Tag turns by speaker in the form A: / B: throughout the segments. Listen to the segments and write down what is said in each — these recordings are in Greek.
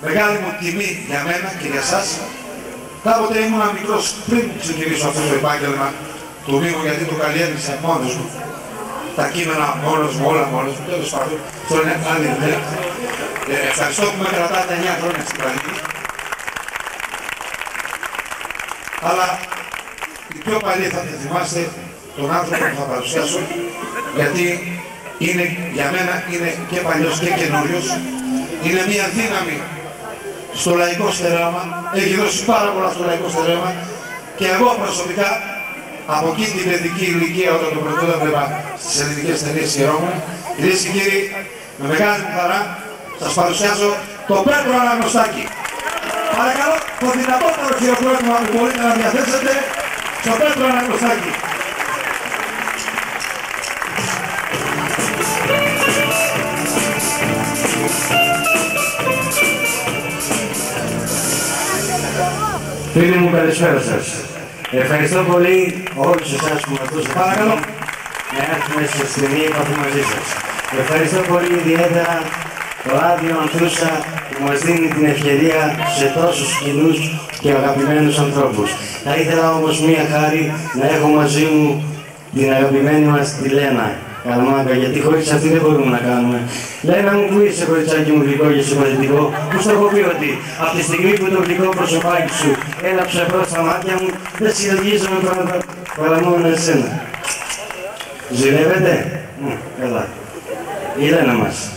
A: Μεγάλη μου τιμή για μένα και για εσάς. Κάποτε ήμουν μικρός πριν ξεκινήσω αυτό το επάγγελμα του Μήμου, γιατί το καλλιέργησα μόνος μου. Τα κείμενα μόνος μου, όλα μόνος μου, τέλος πάντων. Αυτό είναι άλλη ιδέα. Ευχαριστώ που με κρατάτε 9 χρόνια στην Παλική. Αλλά οι πιο παλιοί θα θυμάστε τον άνθρωπο που θα παρουσιάσω, γιατί είναι, για μένα είναι και παλιός και καινούριος. Είναι μια δύναμη στο λαϊκό στερέωμα, έχει δώσει πάρα πολλά στο λαϊκό στερέωμα και εγώ προσωπικά από εκεί την παιδική ηλικία, όταν το πρώτο έβλεπα στις ελληνικές ταινίες χαιρόμουν. Κυρίες και κύριοι, με μεγάλη μου χαρά σας παρουσιάζω τον Πέτρο Αναγνωστάκη. Παρακαλώ το δυνατότερο χειροκρότημα που μπορείτε να διαθέσετε στον Πέτρο Αναγνωστάκη.
B: Φίλοι μου, καλησπέρα σας. Ευχαριστώ πολύ όλους εσάς που με ακούσατε.
A: Παρακαλώ.
B: Να έρθουμε σε στιγμή επαφή μαζί σας. Ευχαριστώ πολύ ιδιαίτερα το Ράδιο Ανθούσα που μας δίνει την ευκαιρία σε τόσους κοινούς και αγαπημένους ανθρώπους. Θα ήθελα όμως μία χάρη να έχω μαζί μου την αγαπημένη μας τη Λένα Καλμάγκα, γιατί χωρίς αυτή δεν μπορούμε να κάνουμε. Λένα μου, που είσαι κοριτσάκι μου γλυκό και συμπαθητικό, που στο έχω πει ότι από τη στιγμή που το γλυκό προσωπάκι σου έλαψε προς τα μάτια μου, δεν συλλογίζομαι παρά μόνο εσένα. Ζηλεύετε? Καλά. Η Λένα μας.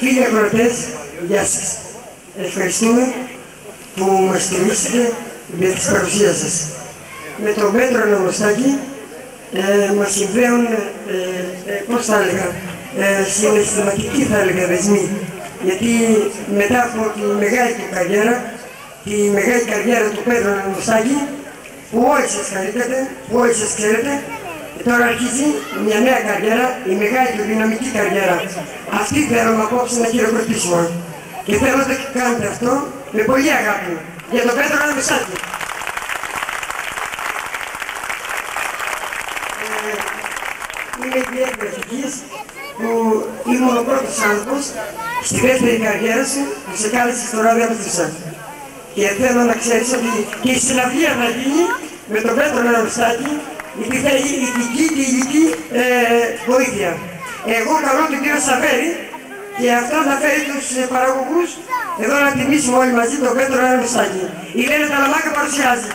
C: Φίλοι ακροατές, γεια σας. Ευχαριστούμε που μας τιμήσετε με τις παρουσίες σας. Με τον Πέτρο Αναγνωστάκη μας συμβαίνουν, πώς θα έλεγα, συναισθηματικοί θα έλεγα δεσμοί. Γιατί μετά από τη μεγάλη του καριέρα, τη μεγάλη καριέρα του Πέτρου Αναγνωστάκη, που όλοι σας χαρήκατε, που όλοι σας ξέρετε, τώρα αρχίζει μια νέα καριέρα, η μεγάλη του δυναμική καριέρα. Αυτή θέλουμε απόψε να χειροκροτήσουμε. Και θέλω να το κάνετε αυτό με πολύ αγάπη για τον Πέτρο Αναγνωστάκη. Είμαι ιδιαίτερα ευτυχής που ήμουν ο πρώτος άνθρωπος στη δεύτερη καριέρα σου που σε κάλεσε στο Ράδιο Ανθούσα. Και θέλω να ξέρεις ότι και η συναυλία θα γίνει με τον Πέτρο Αναγνωστάκη, γιατί θέλει ηθική και υλική βοήθεια. Εγώ καλώ τον κύριο Σαβέρη και αυτό θα φέρει τους παραγωγούς εδώ να τιμήσουμε όλοι μαζί τον Πέτρο Αναγνωστάκη. Η Λένα Καλμάγκα παρουσιάζει.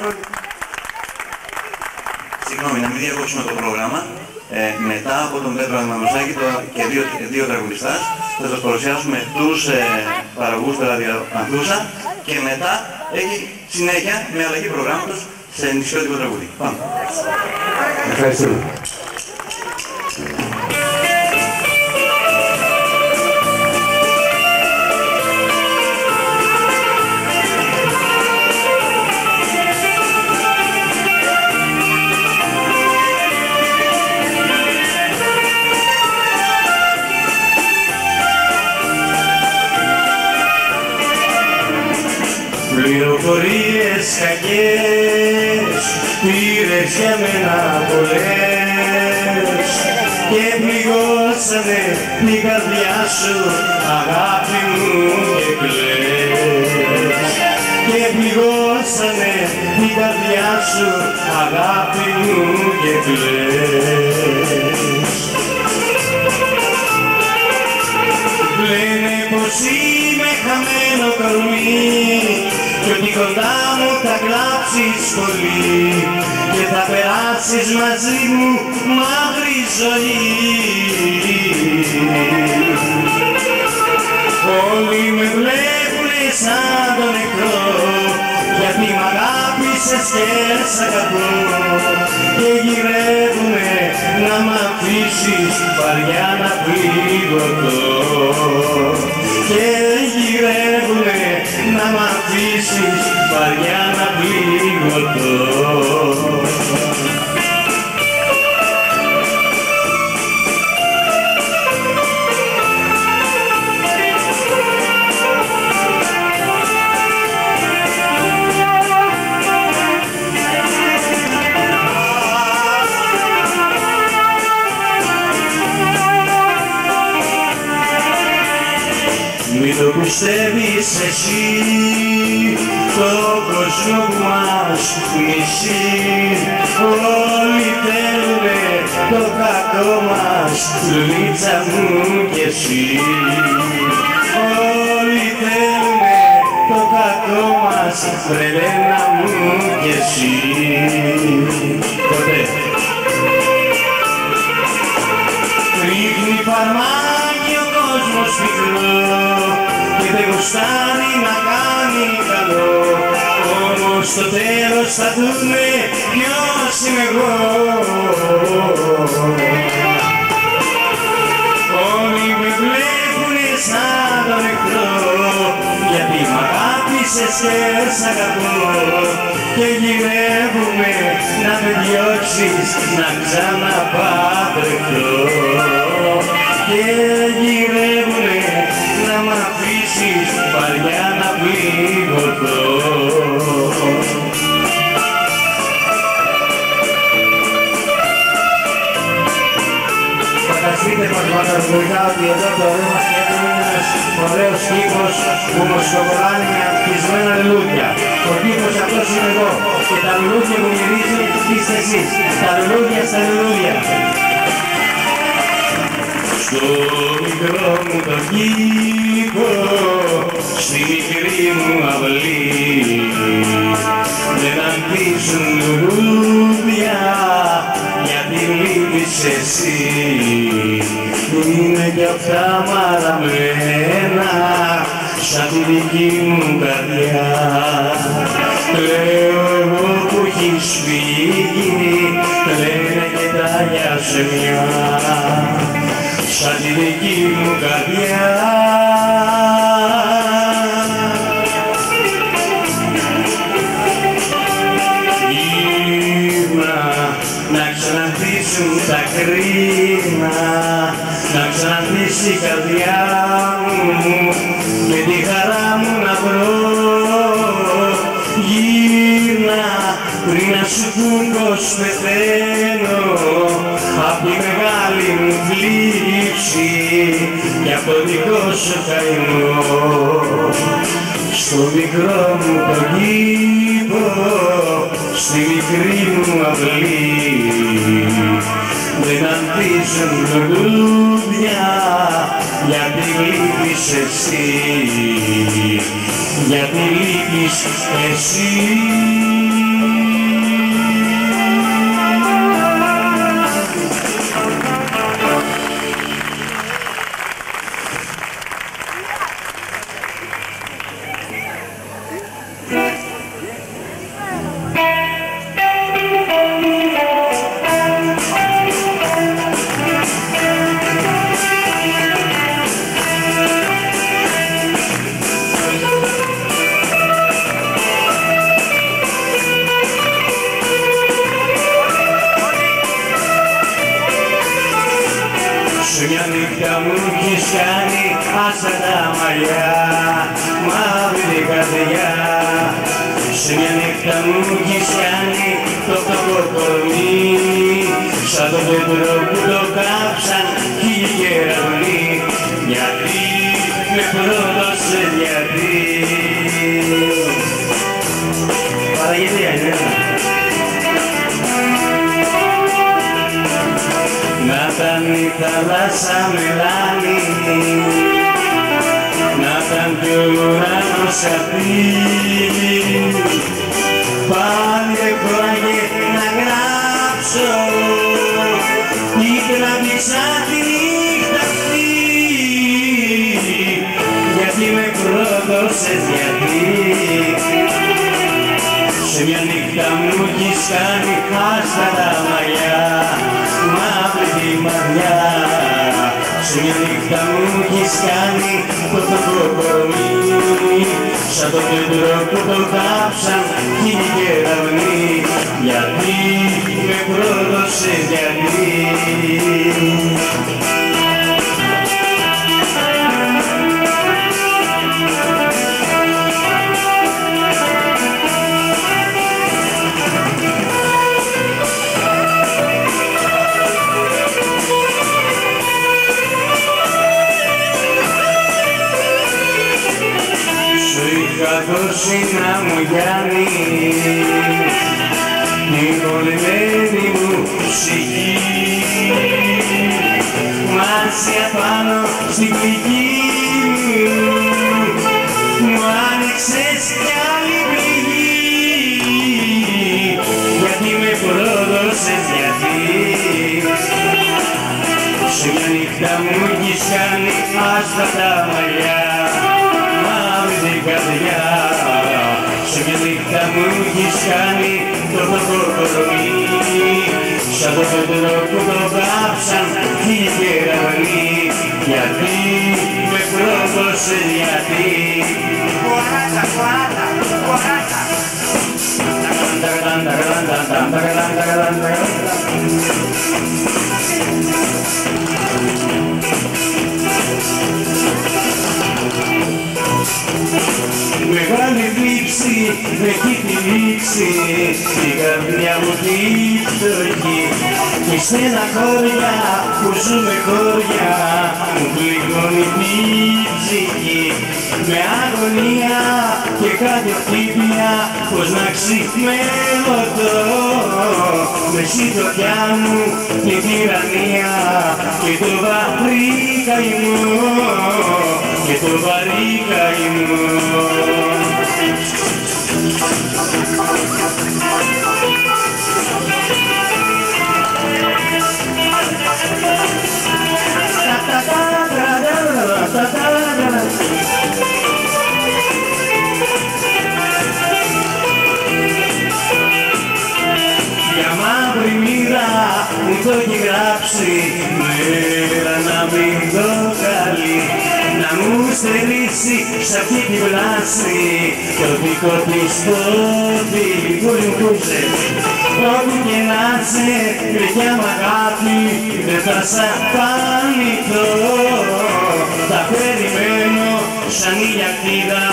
D: Συγγνώμη, να μην διακόψουμε το πρόγραμμα. Μετά από τον Πέτρο Αναγνωστάκη και δύο τραγουδιστάς θα σας παρουσιάσουμε τους παραγωγούς του Ράδιο Ανθούσα και μετά έχει συνέχεια με αλλαγή προγράμματος σε νησιώτικο τραγούδι. Πάμε.
B: Ευχαριστούμε.
E: Πληροφορίες κακές πήρες για μένα πολλές και πληγώσανε την καρδιά σου, αγάπη μου, και κλαις. Και πληγώσανε την καρδιά σου, αγάπη μου, και κλαις. Λένε πως είμαι χαμένο κορμί κι ότι κοντά μου θα κλάψεις πολύ και θα περάσεις μαζί μου μαύρη ζωή. Όλοι με βλέπουνε σαν τον νεκρό, γιατί μ' αγάπησες και σ' αγαπώ, και γυρεύουνε να μ' αφήσεις βαριά να πληγωθώ. Και γυρεύουνε να μ' αφήσεις βαριά να πληγωθώ. Μην το πιστεύεις εσύ, το κόσμο που μας μισεί. Όλοι θέλουνε το κακό μας, Λουλίτσα μου κι εσύ. Όλοι θέλουνε το κακό μας, Βρελένα μου κι εσύ. Ποτέ. Ρίχνει φαρμάκι ο κόσμος μικρό και δεν γουστάρει να κάνει καλό. Όμως στο τέλος θα δούμε ποιος είμαι εγώ. Όλοι με βλέπουνε σαν τον εχθρό, γιατί μ' αγάπησες και σ' αγαπώ. Και γυρεύουμε να με διώξεις, να ξαναπαντρευτώ. Και γυρεύουνε να μ' αφήσεις βαριά να πληγωθώ. Φανταστείτε πραγματικά ότι εδώ το ωραίο μας κέντρο είναι ένας ωραίος κήπος που μοσχοβολάνει με ανθισμένα λουλούδια. Ο κήπος αυτός είναι εγώ και τα λουλούδια που μυρίζει είστε εσείς. Τα λουλούδια στα λουλούδια. Στο μικρό μου το κήπο, στη μικρή μου αυλή, δεν ανθίζουν λουλούδια, γιατί λείπεις εσύ. Είναι κι αυτά μαραμένα σαν τη δική μου καρδιά. Λέω εγώ που έχεις φύγει, λένε και τα γιασεμιά, σαν τη δική μου καρδιά. Γύρνα να ξαναντήσουν τα κρίνα, να ξαναντήσει η καρδιά μου και τη χαρά μου να βρω. Γύρνα πριν να σου πουν πως πεθαίνω απ' τη μεγάλη μου θλίψη και απ' το δικό σου καημό. Στο μικρό μου το κήπο, στη μικρή μου αυλή, δεν ανθίζουν λουλούδια, γιατί λείπεις εσύ, γιατί λείπεις εσύ. Μια νύχτα μου έχεις κάνει άσα τα μαλλιά, μαύρη καρδιά. Σε μια νύχτα μου έχεις κάνει το φτωχό κορμί, σαν το δέντρο που το κάψαν χίλιοι κεραυνοί. Γιατί με πρόδωσες, γιατί. Παραγγελία είναι. Να ήταν η θάλασσα μελάνη, να ήταν κι ο ουρανός σαπίλι, πάλι εκράγε να γράψω ή τραβήξα τη νύχτα αυτή, γιατί με πρόδωσες, γιατί. Σε μια νύχτα μου έχεις κάνει άστα τα μαλλιά, μαύρη τη μαριά. Σε μια νύχτα μου έχεις κάνει το φτωχό κορμί, σαν το δέντρο που το κάψαν χίλιοι κεραυνοί. Γιατί με πρόδωσες, γιατί. παγώσει να μου γιάνει την πολεμένη μου ψυχή. Μαζί απάνω στην πληγή μου άνοιξες κι άλλη πληγή. Γιατί με πρόδωσες, γιατί σε μια νύχτα μου έχεις κάνει άσπατα μαλλιά, μαύρη την καρδιά. Σε μια νύχτα μου έχεις κάνει το φτωχό κορμί, σαν το πέτρο που το κάψαν οι κεραυνοί. Γιατί με πρόδωσες, γιατί
F: Κουαράτα, κουαράτα, κουαράτα.
E: Μεγάλη θλίψη, έχει τη λήξη, την καρδιά μου τη φτωχή. Και στεναχώρια που ζούμε χώρια, μου πληγώνει τη ψυχή. Με αγωνία και κάτι χτύπια, πως να ξυπνέλωτο. Με συντροφιά μου την τυραννία και το βαρύ καημό, και το βαρύ καημό. Για μαύρη μοίρα μου το έχει γράψει, μέρα να μην το καλεί, να μου στερήσει σ' αυτή την πλάση το δικό της το τυλικούλιμπουζε. Όπου και να σε γλυκιά μ' αγάπη δεν θα σ' απανηθώ. Θα περιμένω σαν ηλιακίδα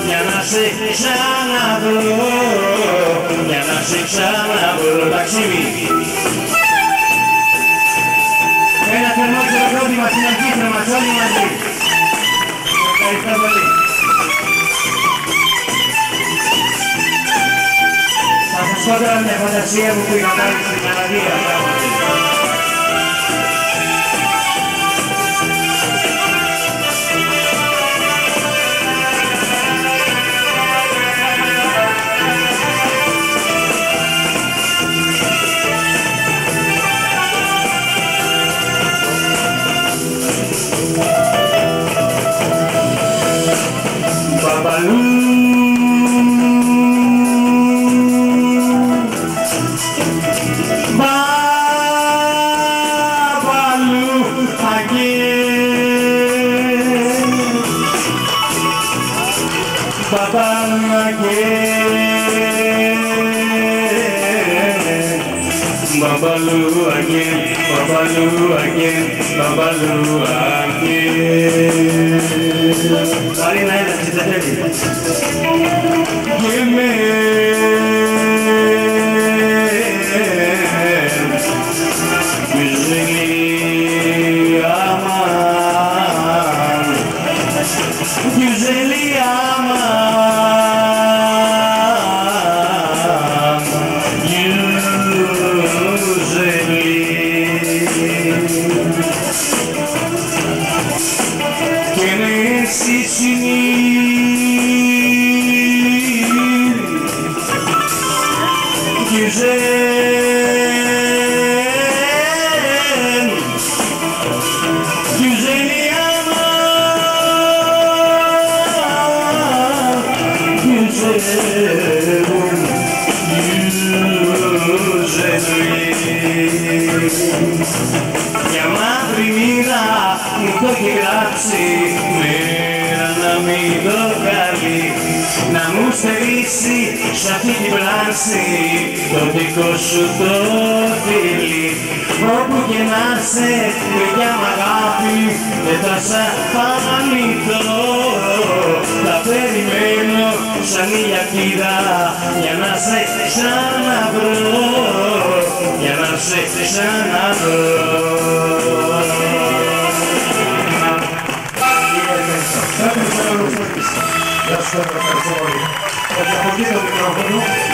E: για να σε ξαναβρω, για να σε ξαναβρω. Ταξίμι. Ένα θερμό χειροκρότημα στην αρχή μας όλοι μαζί. Ευχαριστώ πολύ. Θα σας πω τώρα μια φαντασία μου που είχα πάρει στην Καναδία. Μπαμπαλού, μπαμπαλού, again, μπαμπαλού, again, μπαμπαλού, again, μπαμπαλού, again, μπαμπαλού, again. Πάλι να είναι ψηφετέλη. Και με güzeli aman, güzeli aman, güzeli. Και με συσυνείδη güzel, güzeli aman, güzel, güzeli. Για μαύρη μοίρα μου το έχει γράψει, μέρα να μην το καλεί, να μου στερήσει σ' αυτή την πλάση το δικό σου το φίλι. Όπου και να σε παιδιά μ' αγάπη δεν θα σ' απανηθώ. Θα περιμένω σαν ηλιακίδα για να σε ξαναβρω, για να σε ξαναβρω.
A: Γεια σου, Ευχαριστώ πολύ. Από εκεί το μικρόφωνο.